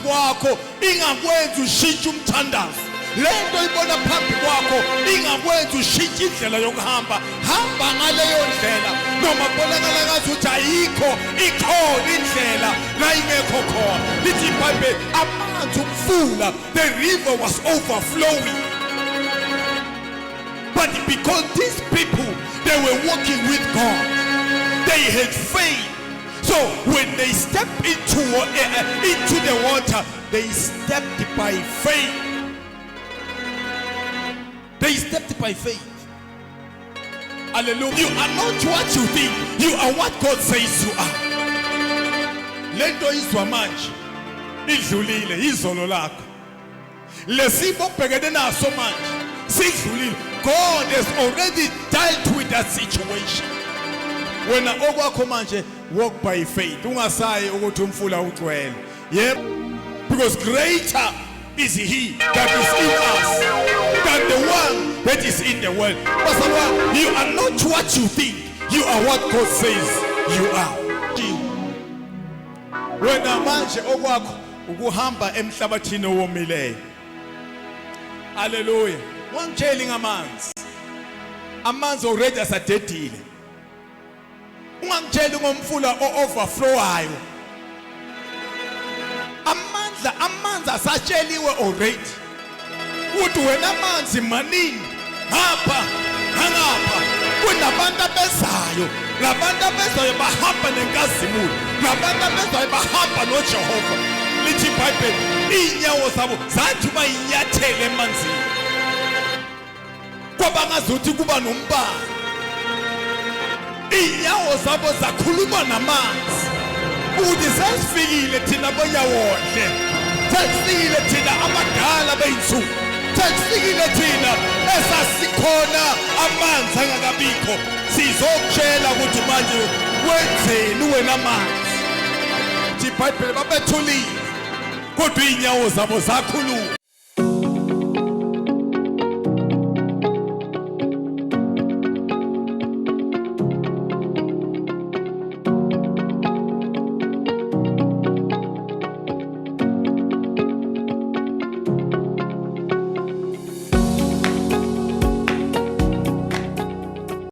kwakho ingakwenza ushintshe umthandazo. Lento ibona phambi kwakho ingakwenza ushintshe indlela yokuhamba. Hamba ngaleyo ndlela noma kubonakala ngathi ayikho, ikhona indlela la ingekho khona. Lithi iBhayibheli amanzi umfula, the river was overflowing. But because these people, they were walking with God, they had faith. So when they stepped into the water, they stepped by faith. They stepped by faith. Hallelujah. You are not what you think. You are what God says you are. Lento izwa manje idlulile izolo lakho. Lesimo bhekene naso manje sidlulile. God has already dealt with that situation. Wena okwakho manje walk by faith. Ungasayi ukuthi umfula ugcwele. Yep. Because greater is he that is in us than the one that is in the world. Pastor, you are not what you think. You are what God says you are. Wena manje okwakho ukuhamba emhlabathini owomileyo. Hallelujah. Wangitsheli ngamanzi. Amanzi already asadedile. Ungangitsheli ngomfula overflowayo. Amanzi asatsheliwe already. Uthi wena amanzi maningi ngapha ngapha. Kunabantu abezayo. Labantu abezayo bahamba nenkazimulo. Labantu abezayo bahamba noJehova. Lithi iBhayibheli inyawo zabo zathi bayinyathele emanzini. Kwaba ngazuthi kuba nombani. Inyawo zabo zakhuluma namanzi. Uthi sesifikile thina boyawodle. Sesifikile thina abadala beyinsuku. Sesifikile thina esasikhona amanzi angakabikho. Sizokutshela ukuthi manje wenzeni wena amanzi. iBhayibheli babethulile kodwa inyawo zabo zakhuluma.